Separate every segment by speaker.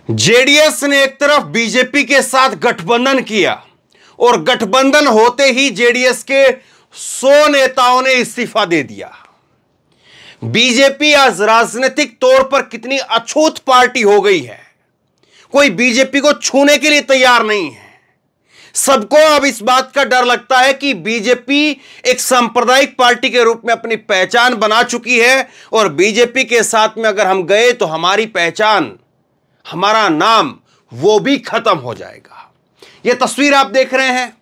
Speaker 1: JDS ने एक तरफ बीजेपी के साथ गठबंधन किया और गठबंधन होते ही जेडीएस के 100 नेताओं ने इस्तीफा दे दिया। बीजेपी आज राजनीतिक तौर पर कितनी अछूत पार्टी हो गई है, कोई बीजेपी को छूने के लिए तैयार नहीं है। सबको अब इस बात का डर लगता है कि बीजेपी एक सांप्रदायिक पार्टी के रूप में अपनी पहचान बना चुकी है और बीजेपी के साथ में अगर हम गए तो हमारी पहचान, हमारा नाम वो भी खत्म हो जाएगा। यह तस्वीर आप देख रहे हैं,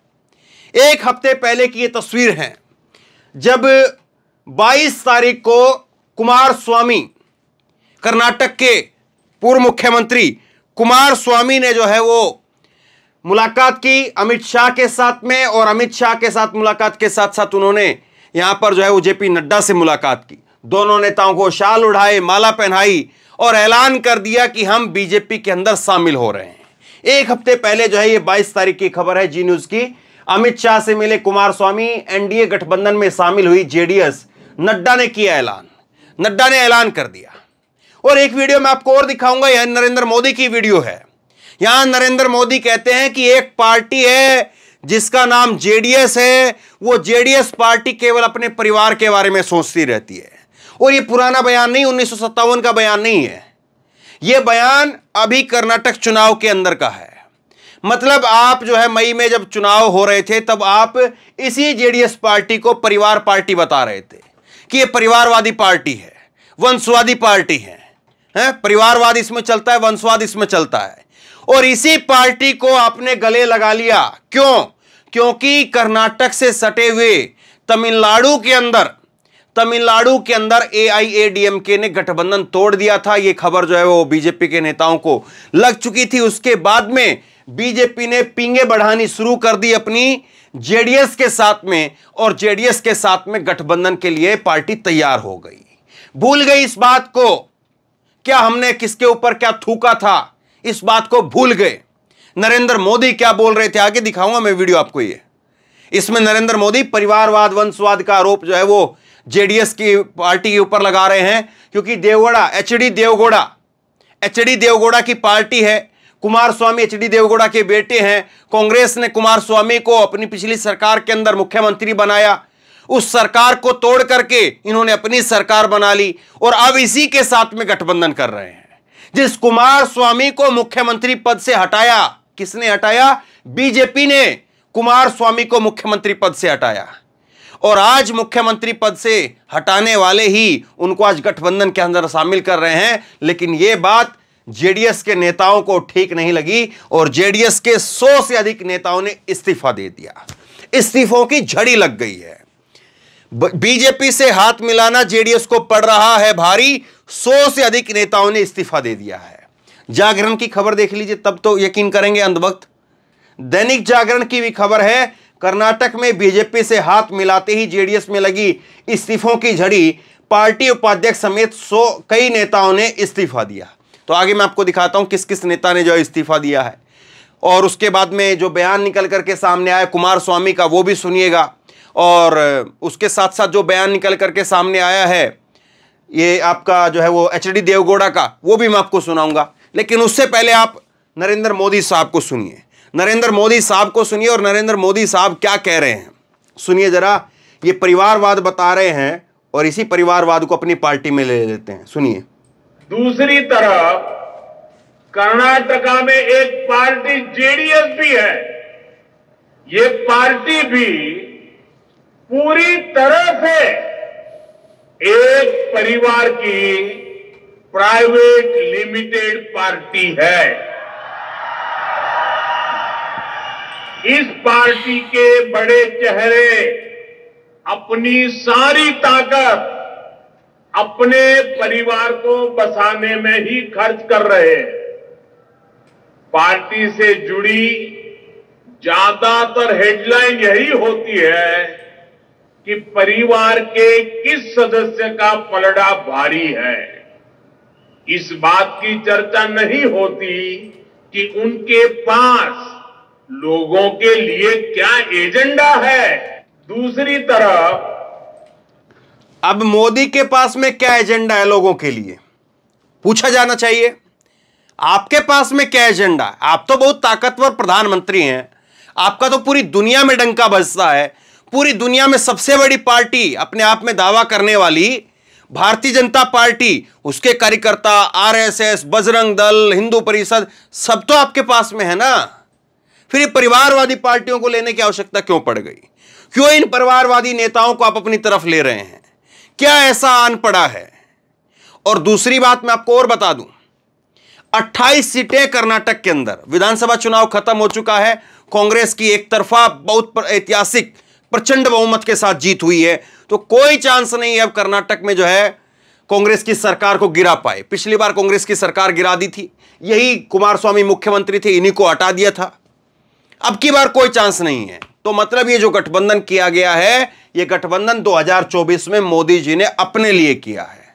Speaker 1: एक हफ्ते पहले की यह तस्वीर है जब 22 तारीख को कुमार स्वामी, कर्नाटक के पूर्व मुख्यमंत्री कुमार स्वामी ने जो है वो मुलाकात की अमित शाह के साथ में, और अमित शाह के साथ मुलाकात के साथ साथ उन्होंने यहां पर जो है वो जेपी नड्डा से मुलाकात की। दोनों नेताओं को शाल उड़ाए, माला पहनाई और ऐलान कर दिया कि हम बीजेपी के अंदर शामिल हो रहे हैं। एक हफ्ते पहले जो है ये 22 तारीख की खबर है, जी न्यूज की। अमित शाह से मिले कुमार स्वामी, एनडीए गठबंधन में शामिल हुई जेडीएस, नड्डा ने किया ऐलान, नड्डा ने ऐलान कर दिया। और एक वीडियो मैं आपको और दिखाऊंगा, यह नरेंद्र मोदी की वीडियो है। यहां नरेंद्र मोदी कहते हैं कि एक पार्टी है जिसका नाम जेडीएस है, वो जेडीएस पार्टी केवल अपने परिवार के बारे में सोचती रहती है। और ये पुराना बयान नहीं, 1957 का बयान नहीं है, यह बयान अभी कर्नाटक चुनाव के अंदर का है। मतलब आप जो है मई में जब चुनाव हो रहे थे तब आप इसी जेडीएस पार्टी को परिवार पार्टी बता रहे थे कि यह परिवारवादी पार्टी है, वंशवादी पार्टी है, परिवारवाद इसमें चलता है, वंशवाद इसमें चलता है। और इसी पार्टी को आपने गले लगा लिया। क्यों? क्योंकि कर्नाटक से सटे हुए तमिलनाडु के अंदर एआईएडीएमके ने गठबंधन तोड़ दिया था। यह खबर जो है वो बीजेपी के नेताओं को लग चुकी थी। उसके बाद में बीजेपी ने पींगे बढ़ानी शुरू कर दी अपनी जेडीएस के साथ में, और जेडीएस के साथ में गठबंधन के लिए पार्टी तैयार हो गई। भूल गई इस बात को, क्या हमने किसके ऊपर क्या थूका था, इस बात को भूल गए। नरेंद्र मोदी क्या बोल रहे थे, आगे दिखाऊंगा मैं वीडियो आपको। ये इसमें नरेंद्र मोदी परिवारवाद, वंशवाद का आरोप जो है वो जेडीएस की पार्टी के ऊपर लगा रहे हैं, क्योंकि देवगौड़ा, एचडी देवगौड़ा की पार्टी है। कुमार स्वामी एचडी देवगौड़ा के बेटे हैं। कांग्रेस ने कुमार स्वामी को अपनी पिछली सरकार के अंदर मुख्यमंत्री बनाया, उस सरकार को तोड़ करके इन्होंने अपनी सरकार बना ली और अब इसी के साथ में गठबंधन कर रहे हैं। जिस कुमार स्वामी को मुख्यमंत्री पद से हटाया, किसने हटाया? बीजेपी ने कुमार स्वामी को मुख्यमंत्री पद से हटाया, और आज मुख्यमंत्री पद से हटाने वाले ही उनको आज गठबंधन के अंदर शामिल कर रहे हैं। लेकिन यह बात जेडीएस के नेताओं को ठीक नहीं लगी और जेडीएस के 100 से अधिक नेताओं ने इस्तीफा दे दिया। इस्तीफों की झड़ी लग गई है। बीजेपी से हाथ मिलाना जेडीएस को पड़ रहा है भारी। 100 से अधिक नेताओं ने इस्तीफा दे दिया है। जागरण की खबर देख लीजिए, तब तो यकीन करेंगे अंधभक्त। दैनिक जागरण की भी खबर है, कर्नाटक में बीजेपी से हाथ मिलाते ही जेडीएस में लगी इस्तीफों की झड़ी। पार्टी उपाध्यक्ष समेत कई नेताओं ने इस्तीफा दिया। तो आगे मैं आपको दिखाता हूं किस किस नेता ने जो इस्तीफा दिया है, और उसके बाद में जो बयान निकल करके सामने आया कुमार स्वामी का वो भी सुनिएगा, और उसके साथ साथ जो बयान निकल करके सामने आया है ये आपका जो है वो एचडी देवगौड़ा का, वो भी मैं आपको सुनाऊंगा। लेकिन उससे पहले आप नरेंद्र मोदी साहब को सुनिए, नरेंद्र मोदी साहब को सुनिए। और नरेंद्र मोदी साहब क्या कह रहे हैं सुनिए जरा। ये परिवारवाद बता रहे हैं और इसी परिवारवाद को अपनी पार्टी में ले लेते हैं, सुनिए।
Speaker 2: दूसरी तरफ कर्नाटका में एक पार्टी जेडीएस भी है। ये पार्टी भी पूरी तरह से एक परिवार की प्राइवेट लिमिटेड पार्टी है। इस पार्टी के बड़े चेहरे अपनी सारी ताकत अपने परिवार को बसाने में ही खर्च कर रहे हैं। पार्टी से जुड़ी ज्यादातर हेडलाइन यही होती है कि परिवार के किस सदस्य का पलड़ा भारी है। इस बात की चर्चा नहीं होती कि उनके पास लोगों के लिए क्या एजेंडा है। दूसरी तरफ
Speaker 1: अब मोदी के पास में क्या एजेंडा है लोगों के लिए, पूछा जाना चाहिए। आपके पास में क्या एजेंडा है? आप तो बहुत ताकतवर प्रधानमंत्री हैं, आपका तो पूरी दुनिया में डंका बजता है, पूरी दुनिया में सबसे बड़ी पार्टी अपने आप में दावा करने वाली भारतीय जनता पार्टी, उसके कार्यकर्ता, आरएसएस, बजरंग दल, हिंदू परिषद, सब तो आपके पास में है ना। फिर ये परिवारवादी पार्टियों को लेने की आवश्यकता क्यों पड़ गई? क्यों इन परिवारवादी नेताओं को आप अपनी तरफ ले रहे हैं? क्या ऐसा आन पड़ा है? और दूसरी बात मैं आपको और बता दूं, 28 सीटें कर्नाटक के अंदर, विधानसभा चुनाव खत्म हो चुका है, कांग्रेस की एक तरफा बहुत ऐतिहासिक प्रचंड बहुमत के साथ जीत हुई है, तो कोई चांस नहीं है अब कर्नाटक में जो है कांग्रेस की सरकार को गिरा पाए। पिछली बार कांग्रेस की सरकार गिरा दी थी, यही कुमारस्वामी मुख्यमंत्री थे, इन्हीं को हटा दिया था। अब की बार कोई चांस नहीं है। तो मतलब ये जो गठबंधन किया गया है, ये गठबंधन 2024 में मोदी जी ने अपने लिए किया है।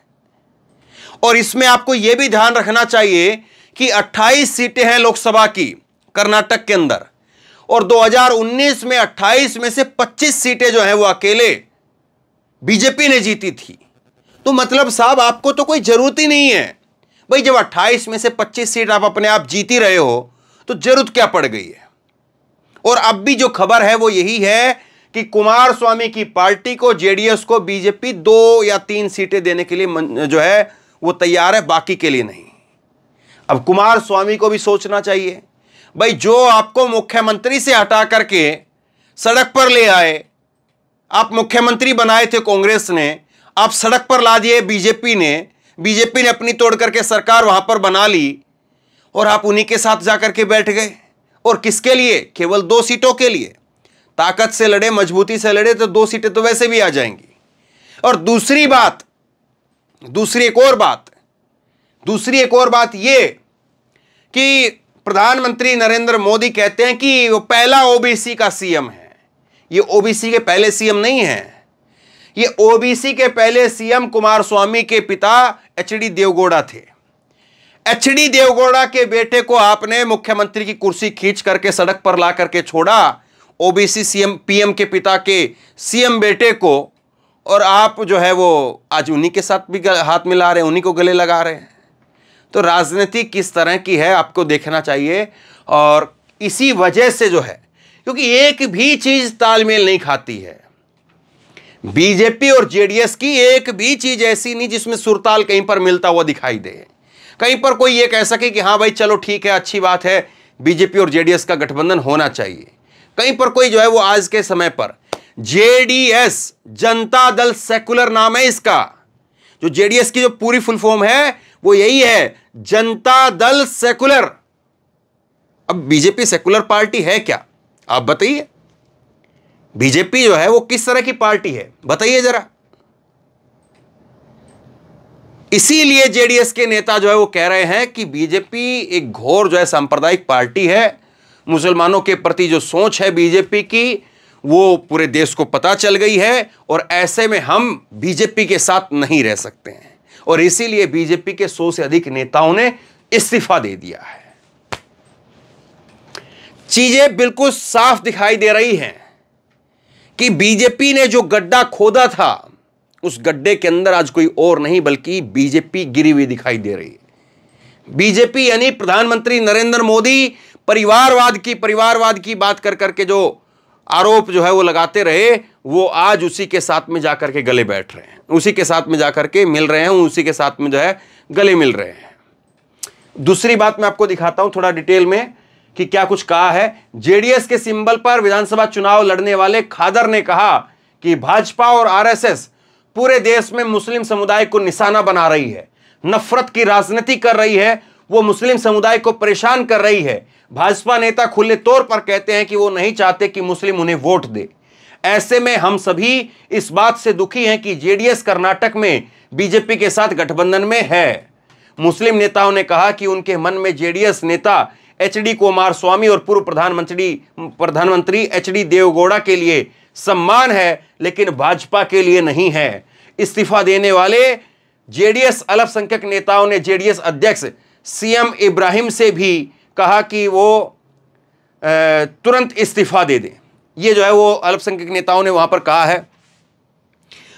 Speaker 1: और इसमें आपको यह भी ध्यान रखना चाहिए कि 28 सीटें हैं लोकसभा की कर्नाटक के अंदर, और 2019 में 28 में से 25 सीटें जो हैं वो अकेले बीजेपी ने जीती थी। तो मतलब साहब आपको तो कोई जरूरत ही नहीं है भाई, जब 28 में से 25 सीट आप अपने आप जीत ही रहे हो तो जरूरत क्या पड़ गई है। और अब भी जो खबर है वो यही है कि कुमारस्वामी की पार्टी को, जेडीएस को बीजेपी 2 या 3 सीटें देने के लिए जो है वो तैयार है, बाकी के लिए नहीं। अब कुमारस्वामी को भी सोचना चाहिए भाई, जो आपको मुख्यमंत्री से हटा करके सड़क पर ले आए, आप मुख्यमंत्री बनाए थे कांग्रेस ने, आप सड़क पर ला दिए बीजेपी ने अपनी तोड़ करके सरकार वहां पर बना ली, और आप उन्हीं के साथ जाकर के बैठ गए। और किसके लिए? केवल 2 सीटों के लिए। ताकत से लड़े, मजबूती से लड़े तो 2 सीटें तो वैसे भी आ जाएंगी। और दूसरी एक और बात ये कि प्रधानमंत्री नरेंद्र मोदी कहते हैं कि वो पहला ओबीसी का सीएम है। ये ओबीसी के पहले सीएम नहीं है, ये ओबीसी के पहले सीएम कुमारस्वामी के पिता एचडी देवगौड़ा थे। एचडी देवगौड़ा के बेटे को आपने मुख्यमंत्री की कुर्सी खींच करके सड़क पर ला करके छोड़ा, ओबीसी सीएम पीएम के पिता के सीएम बेटे को, और आप जो है वो आज उन्हीं के साथ भी हाथ मिला रहे हैं, उन्हीं को गले लगा रहे हैं। तो राजनीति किस तरह की है आपको देखना चाहिए। और इसी वजह से जो है, क्योंकि एक भी चीज तालमेल नहीं खाती है, बीजेपी और जेडीएस की एक भी चीज ऐसी नहीं जिसमें सुरताल कहीं पर मिलता हुआ दिखाई दे। कहीं पर कोई ये कह सके कि हाँ भाई चलो ठीक है, अच्छी बात है, बीजेपी और जेडीएस का गठबंधन होना चाहिए। कहीं पर कोई जो है वो आज के समय पर जेडीएस, जनता दल सेकुलर नाम है इसका, जो जेडीएस की जो पूरी फुल फॉर्म है वो यही है, जनता दल सेकुलर। अब बीजेपी सेकुलर पार्टी है क्या? आप बताइए, बीजेपी जो है वो किस तरह की पार्टी है बताइए जरा। इसीलिए जेडीएस के नेता जो है वो कह रहे हैं कि बीजेपी एक घोर जो है सांप्रदायिक पार्टी है। मुसलमानों के प्रति जो सोच है बीजेपी की वो पूरे देश को पता चल गई है, और ऐसे में हम बीजेपी के साथ नहीं रह सकते हैं। और इसीलिए बीजेपी के 100 से अधिक नेताओं ने इस्तीफा दे दिया है। चीजें बिल्कुल साफ दिखाई दे रही हैं कि बीजेपी ने जो गड्ढा खोदा था, उस गड्ढे के अंदर आज कोई और नहीं बल्कि बीजेपी गिरी हुई दिखाई दे रही है। बीजेपी यानी प्रधानमंत्री नरेंद्र मोदी परिवारवाद की बात कर करके जो आरोप जो है वो लगाते रहे, वो आज उसी के साथ में जाकर के गले बैठ रहे हैं, उसी के साथ में जाकर के मिल रहे हैं, उसी के साथ में जो है गले मिल रहे हैं। दूसरी बात मैं आपको दिखाता हूं थोड़ा डिटेल में कि क्या कुछ कहा है। जेडीएस के सिंबल पर विधानसभा चुनाव लड़ने वाले खादर ने कहा कि भाजपा और आरएसएस पूरे देश में मुस्लिम समुदाय को निशाना बना रही है, नफरत की राजनीति कर रही है, वो मुस्लिम समुदाय को परेशान कर रही है। भाजपा नेता खुले तौर पर कहते हैं कि वो नहीं चाहते कि मुस्लिम उन्हें वोट दे। ऐसे में हम सभी इस बात से दुखी हैं कि जेडीएस कर्नाटक में बीजेपी के साथ गठबंधन में है। मुस्लिम नेताओं ने कहा कि उनके मन में जेडीएस नेता एचडी कुमारस्वामी और पूर्व प्रधानमंत्री एचडी देवगौड़ा के लिए सम्मान है, लेकिन भाजपा के लिए नहीं है। इस्तीफा देने वाले जेडीएस अल्पसंख्यक नेताओं ने जेडीएस अध्यक्ष सीएम इब्राहिम से भी कहा कि वो तुरंत इस्तीफा दे दें। ये जो है वो अल्पसंख्यक नेताओं ने वहां पर कहा है।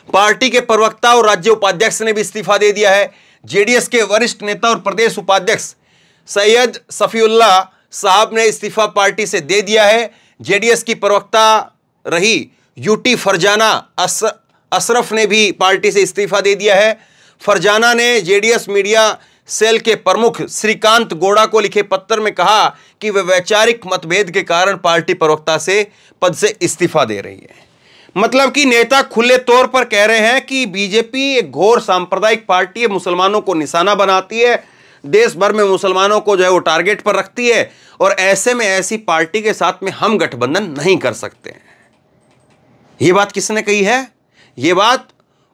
Speaker 1: पार्टी के प्रवक्ता और राज्य उपाध्यक्ष ने भी इस्तीफा दे दिया है। जेडीएस के वरिष्ठ नेता और प्रदेश उपाध्यक्ष सैयद सफीउल्लाह साहब ने इस्तीफा पार्टी से दे दिया है। जेडीएस की प्रवक्ता रही यूटी फरजाना अशरफ ने भी पार्टी से इस्तीफा दे दिया है। फरजाना ने जेडीएस मीडिया सेल के प्रमुख श्रीकांत गौड़ा को लिखे पत्र में कहा कि वे वैचारिक मतभेद के कारण पार्टी प्रवक्ता से पद से इस्तीफा दे रही है। मतलब कि नेता खुले तौर पर कह रहे हैं कि बीजेपी एक घोर सांप्रदायिक पार्टी है, मुसलमानों को निशाना बनाती है, देश भर में मुसलमानों को जो है वो टारगेट पर रखती है, और ऐसे में ऐसी पार्टी के साथ में हम गठबंधन नहीं कर सकते हैं। यह बात किसने कही है? यह बात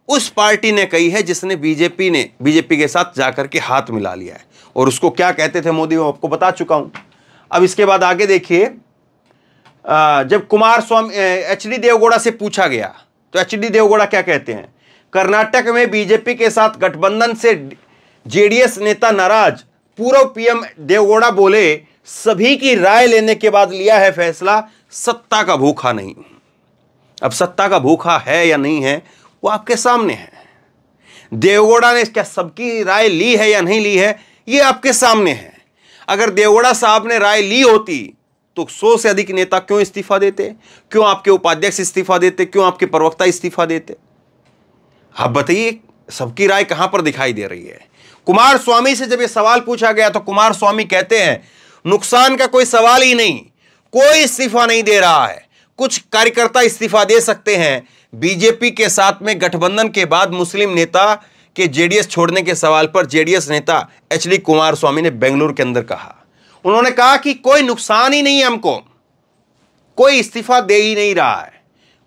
Speaker 1: उस पार्टी ने कही है जिसने बीजेपी के साथ जाकर के हाथ मिला लिया है। और उसको क्या कहते थे मोदी, मैं आपको बता चुका हूं। अब इसके बाद आगे देखिए, जब कुमारस्वामी एचडी देवगौड़ा से पूछा गया तो एचडी देवगौड़ा क्या कहते हैं, कर्नाटक में बीजेपी के साथ गठबंधन से जेडीएस नेता नाराज। पूर्व पीएम देवगौड़ा बोले, सभी की राय लेने के बाद लिया है फैसला, सत्ता का भूखा नहीं। अब सत्ता का भूखा है या नहीं है वो आपके सामने है। देवगौड़ा ने क्या सबकी राय ली है या नहीं ली है, ये आपके सामने है। अगर देवगौड़ा साहब ने राय ली होती तो 100 से अधिक नेता क्यों इस्तीफा देते, क्यों आपके उपाध्यक्ष इस्तीफा देते, क्यों आपके प्रवक्ता इस्तीफा देते? आप बताइए, सबकी राय कहां पर दिखाई दे रही है? कुमारस्वामी से जब यह सवाल पूछा गया तो कुमारस्वामी कहते हैं, नुकसान का कोई सवाल ही नहीं, कोई इस्तीफा नहीं दे रहा है, कुछ कार्यकर्ता इस्तीफा दे सकते हैं। बीजेपी के साथ में गठबंधन के बाद मुस्लिम नेता के जेडीएस छोड़ने के सवाल पर जेडीएस नेता एचडी कुमारस्वामी ने बेंगलुरु के अंदर कहा, उन्होंने कहा कि कोई नुकसान ही नहीं है, हमको कोई इस्तीफा दे ही नहीं रहा है,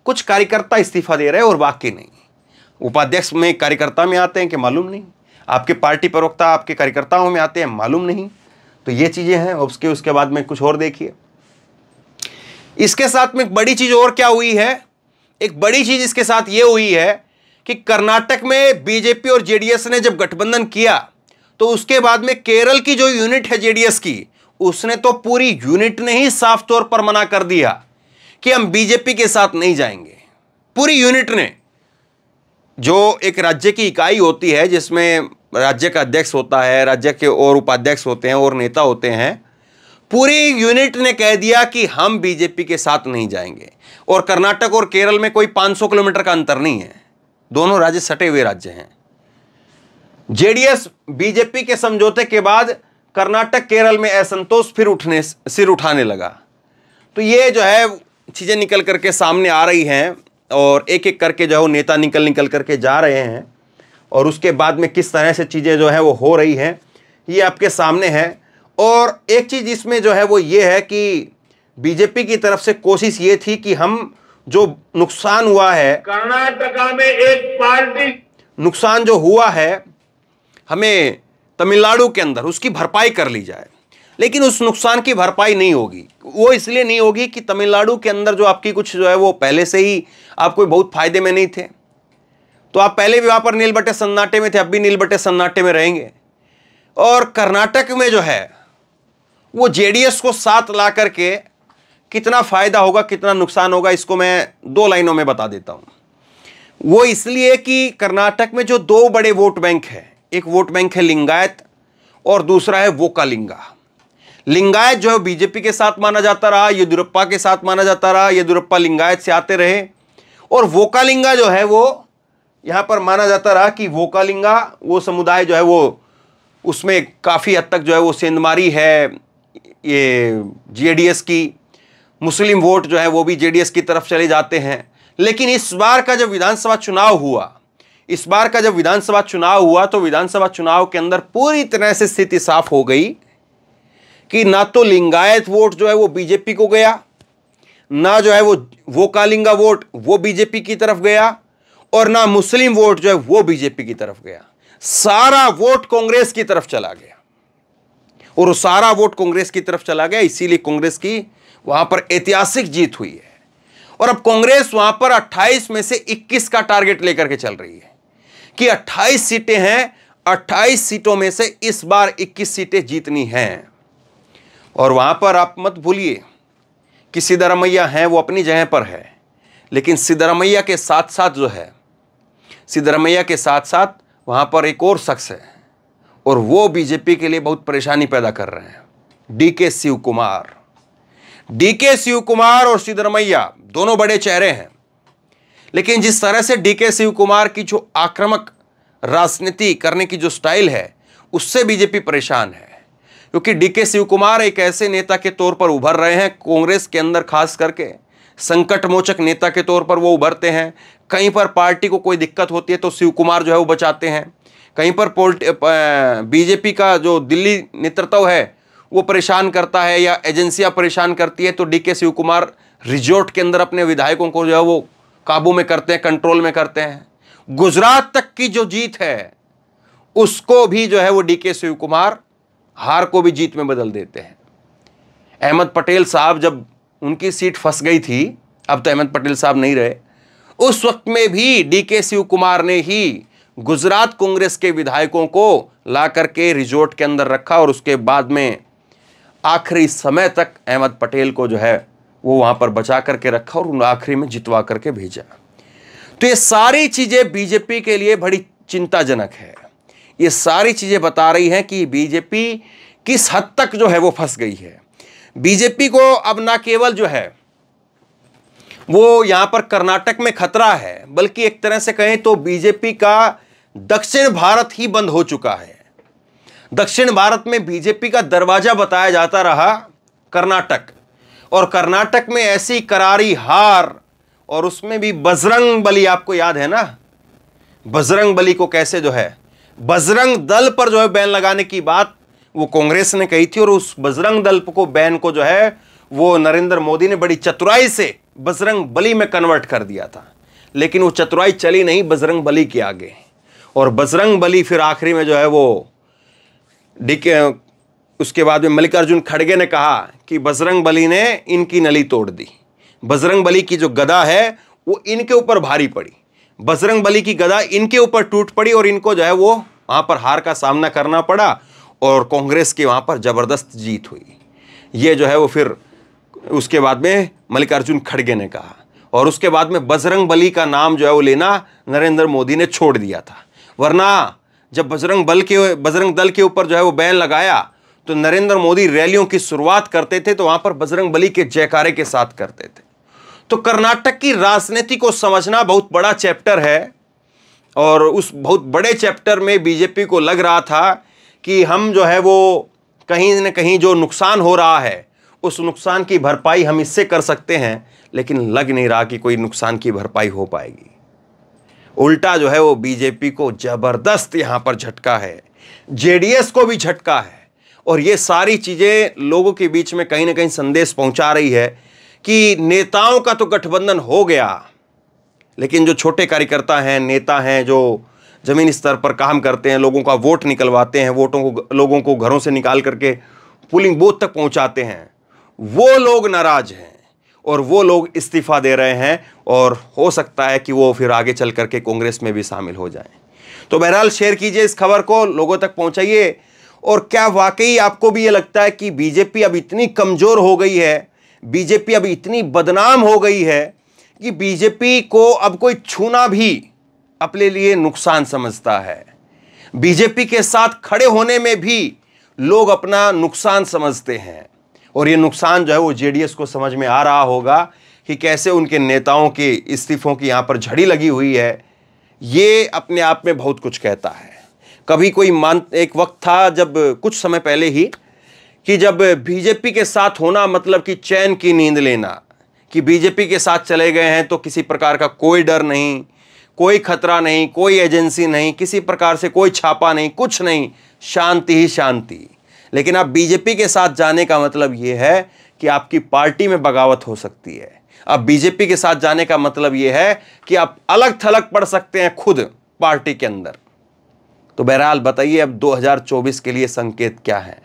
Speaker 1: कुछ कार्यकर्ता इस्तीफा दे रहे हैं और बाकी नहीं। उपाध्यक्ष में कार्यकर्ता में आते हैं कि मालूम नहीं, आपके पार्टी प्रवक्ता आपके कार्यकर्ताओं में आते हैं, मालूम नहीं। तो ये चीजें हैं। उसके बाद में कुछ और देखिए, इसके साथ में एक बड़ी चीज और क्या हुई है, एक बड़ी चीज इसके साथ ये हुई है कि कर्नाटक में बीजेपी और जेडीएस ने जब गठबंधन किया तो उसके बाद में केरल की जो यूनिट है जेडीएस की, उसने तो पूरी यूनिट ने ही साफ तौर पर मना कर दिया कि हम बीजेपी के साथ नहीं जाएंगे। पूरी यूनिट ने, जो एक राज्य की इकाई होती है जिसमें राज्य का अध्यक्ष होता है, राज्य के और उपाध्यक्ष होते हैं और नेता होते हैं, पूरी यूनिट ने कह दिया कि हम बीजेपी के साथ नहीं जाएंगे। और कर्नाटक और केरल में कोई 500 किलोमीटर का अंतर नहीं है, दोनों राज्य सटे हुए राज्य हैं। जेडीएस बीजेपी के समझौते के बाद कर्नाटक केरल में असंतोष फिर सिर उठाने लगा। तो ये जो है चीजें निकल करके सामने आ रही हैं और एक एक करके जो है नेता निकल करके जा रहे हैं, और उसके बाद में किस तरह से चीजें जो है वो हो रही हैं ये आपके सामने है। और एक चीज इसमें जो है वो ये है कि बीजेपी की तरफ से कोशिश ये थी कि हम जो नुकसान हुआ है
Speaker 2: कर्नाटका में एक पार्टी
Speaker 1: नुकसान जो हुआ है हमें तमिलनाडु के अंदर, उसकी भरपाई कर ली जाए। लेकिन उस नुकसान की भरपाई नहीं होगी। वो इसलिए नहीं होगी कि तमिलनाडु के अंदर जो आपकी कुछ जो है वो पहले से ही आपको बहुत फायदे में नहीं थे, तो आप पहले भी वहां पर नील बटे सन्नाटे में थे, अब भी नील बटे सन्नाटे में रहेंगे। और कर्नाटक में जो है वो जेडीएस को साथ ला करके कितना फायदा होगा कितना नुकसान होगा, इसको मैं 2 लाइनों में बता देता हूं। वो इसलिए कि कर्नाटक में जो 2 बड़े वोट बैंक है, एक वोट बैंक है लिंगायत और दूसरा है वोकालिंगा। लिंगायत जो है बीजेपी के साथ माना जाता रहा, येदियुरप्पा के साथ माना जाता रहा, येदियुरप्पा लिंगायत से आते रहे। और वोकालिंगा जो है वो यहां पर माना जाता रहा कि वोकालिंगा वो समुदाय जो है वो उसमें काफी हद तक जो है वो सेंधमारी है, ये जेडीएस की मुस्लिम वोट जो है वो भी जेडीएस की तरफ चले जाते हैं। लेकिन इस बार का जब विधानसभा चुनाव हुआ तो विधानसभा चुनाव के अंदर पूरी तरह से स्थिति साफ हो गई कि ना तो लिंगायत वोट जो है वो बीजेपी को गया, ना जो है वो वोकालिंगा वोट वो बीजेपी की तरफ गया, और ना मुस्लिम वोट जो है वो बीजेपी की तरफ गया। सारा वोट कांग्रेस की तरफ चला गया, और सारा वोट कांग्रेस की तरफ चला गया। इसीलिए कांग्रेस की वहां पर ऐतिहासिक जीत हुई है। और अब कांग्रेस वहां पर 28 में से 21 का टारगेट लेकर के चल रही है कि 28 सीटें हैं, 28 सीटों में से इस बार 21 सीटें जीतनी हैं। और वहां पर आप मत भूलिए कि सिद्धरामैया हैं, वो अपनी जगह पर है, लेकिन सिद्धरामैया के साथ साथ वहां पर एक और शख्स है, और वो बीजेपी के लिए बहुत परेशानी पैदा कर रहे हैं। डीके शिव कुमार और सिद्धरमैया दोनों बड़े चेहरे हैं, लेकिन जिस तरह से डीके शिव कुमार की जो आक्रामक राजनीति करने की जो स्टाइल है, उससे बीजेपी परेशान है। क्योंकि डीके शिव कुमार एक ऐसे नेता के तौर पर उभर रहे हैं, कांग्रेस के अंदर खास करके संकट मोचक नेता के तौर पर वो उभरते हैं। कहीं पर पार्टी को कोई दिक्कत होती है तो शिव कुमार जो है वो बचाते हैं, कहीं पर बीजेपी का जो दिल्ली नेतृत्व है वो परेशान करता है या एजेंसियां परेशान करती है तो डीके शिव कुमार रिजॉर्ट के अंदर अपने विधायकों को जो है वो काबू में करते हैं, कंट्रोल में करते हैं। गुजरात तक की जो जीत है उसको भी जो है वो डीके शिव कुमार हार को भी जीत में बदल देते हैं। अहमद पटेल साहब जब उनकी सीट फंस गई थी, अब तो अहमद पटेल साहब नहीं रहे, उस वक्त में भी डीके शिव कुमार ने ही गुजरात कांग्रेस के विधायकों को ला करके रिजॉर्ट के अंदर रखा और उसके बाद में आखिरी समय तक अहमद पटेल को जो है वो वहां पर बचा करके रखा और आखिरी में जितवा करके भेजा। तो ये सारी चीजें बीजेपी के लिए बड़ी चिंताजनक है। ये सारी चीजें बता रही हैं कि बीजेपी किस हद तक जो है वो फंस गई है। बीजेपी को अब ना केवल जो है वो यहां पर कर्नाटक में खतरा है, बल्कि एक तरह से कहें तो बीजेपी का दक्षिण भारत ही बंद हो चुका है। दक्षिण भारत में बीजेपी का दरवाजा बताया जाता रहा कर्नाटक, और कर्नाटक में ऐसी करारी हार, और उसमें भी बजरंग बली, आपको याद है ना बजरंग बली को कैसे जो है बजरंग दल पर जो है बैन लगाने की बात वो कांग्रेस ने कही थी, और उस बजरंग दल को बैन को जो है वो नरेंद्र मोदी ने बड़ी चतुराई से बजरंग बली में कन्वर्ट कर दिया था। लेकिन वो चतुराई चली नहीं बजरंग बली के आगे, और बजरंग बली फिर आखिरी में जो है वो उसके बाद में मल्लिकार्जुन खड़गे ने कहा कि बजरंग बली ने इनकी नली तोड़ दी। बजरंग बली की जो गदा है वो इनके ऊपर भारी पड़ी, बजरंग बली की गदा इनके ऊपर टूट पड़ी और इनको जो है वो वहां पर हार का सामना करना पड़ा और कांग्रेस की वहां पर जबरदस्त जीत हुई। ये जो है वो फिर उसके बाद में मल्लिकार्जुन खड़गे ने कहा, और उसके बाद में बजरंग बली का नाम जो है वो लेना नरेंद्र मोदी ने छोड़ दिया था। वरना जब बजरंग दल के ऊपर जो है वो बैन लगाया तो नरेंद्र मोदी रैलियों की शुरुआत करते थे तो वहां पर बजरंग बली के जयकारे के साथ करते थे। तो कर्नाटक की राजनीति को समझना बहुत बड़ा चैप्टर है, और उस बहुत बड़े चैप्टर में बीजेपी को लग रहा था कि हम जो है वो कहीं न कहीं जो नुकसान हो रहा है उस नुकसान की भरपाई हम इससे कर सकते हैं, लेकिन लग नहीं रहा कि कोई नुकसान की भरपाई हो पाएगी। उल्टा जो है वो बीजेपी को जबरदस्त यहां पर झटका है, जेडीएस को भी झटका है, और ये सारी चीजें लोगों के बीच में कहीं ना कहीं संदेश पहुंचा रही है कि नेताओं का तो गठबंधन हो गया, लेकिन जो छोटे कार्यकर्ता हैं, नेता हैं, जो जमीन स्तर पर काम करते हैं, लोगों का वोट निकलवाते हैं, लोगों को घरों से निकाल करके पोलिंग बूथ तक पहुंचाते हैं, वो लोग नाराज हैं और वो लोग इस्तीफा दे रहे हैं, और हो सकता है कि वो फिर आगे चल करके कांग्रेस में भी शामिल हो जाएं। तो बहरहाल शेयर कीजिए इस खबर को, लोगों तक पहुंचाइए। और क्या वाकई आपको भी ये लगता है कि बीजेपी अब इतनी कमजोर हो गई है, बीजेपी अब इतनी बदनाम हो गई है कि बीजेपी को अब कोई छूना भी अपने लिए नुकसान समझता है? बीजेपी के साथ खड़े होने में भी लोग अपना नुकसान समझते हैं, और ये नुकसान जो है वो जेडीएस को समझ में आ रहा होगा कि कैसे उनके नेताओं के इस्तीफों की यहाँ पर झड़ी लगी हुई है। ये अपने आप में बहुत कुछ कहता है। कभी एक वक्त था जब कुछ समय पहले ही कि जब बीजेपी के साथ होना मतलब कि चैन की नींद लेना, कि बीजेपी के साथ चले गए हैं तो किसी प्रकार का कोई डर नहीं, कोई खतरा नहीं, कोई एजेंसी नहीं, किसी प्रकार से कोई छापा नहीं, कुछ नहीं, शांति ही शांति। लेकिन अब बीजेपी के साथ जाने का मतलब यह है कि आपकी पार्टी में बगावत हो सकती है। अब बीजेपी के साथ जाने का मतलब यह है कि आप अलग थलग पड़ सकते हैं खुद पार्टी के अंदर। तो बहरहाल बताइए अब 2024 के लिए संकेत क्या है,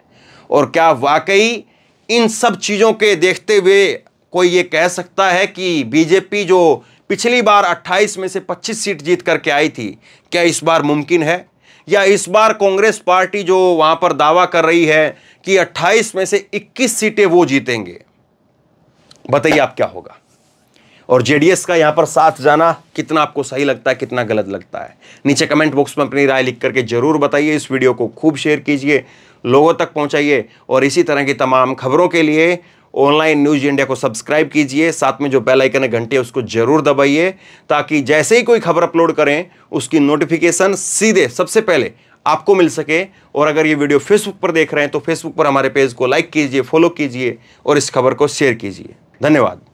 Speaker 1: और क्या वाकई इन सब चीज़ों के देखते हुए कोई ये कह सकता है कि बीजेपी जो पिछली बार 28 में से 25 सीट जीत करके आई थी, क्या इस बार मुमकिन है? या इस बार कांग्रेस पार्टी जो वहां पर दावा कर रही है कि 28 में से 21 सीटें वो जीतेंगे, बताइए आप क्या होगा? और जेडीएस का यहां पर साथ जाना कितना आपको सही लगता है, कितना गलत लगता है, नीचे कमेंट बॉक्स में अपनी राय लिख करके जरूर बताइए। इस वीडियो को खूब शेयर कीजिए, लोगों तक पहुंचाइए और इसी तरह की तमाम खबरों के लिए ऑनलाइन न्यूज इंडिया को सब्सक्राइब कीजिए। साथ में जो बेल आइकन है घंटे उसको जरूर दबाइए, ताकि जैसे ही कोई खबर अपलोड करें उसकी नोटिफिकेशन सीधे सबसे पहले आपको मिल सके। और अगर ये वीडियो फेसबुक पर देख रहे हैं तो फेसबुक पर हमारे पेज को लाइक कीजिए, फॉलो कीजिए और इस खबर को शेयर कीजिए। धन्यवाद।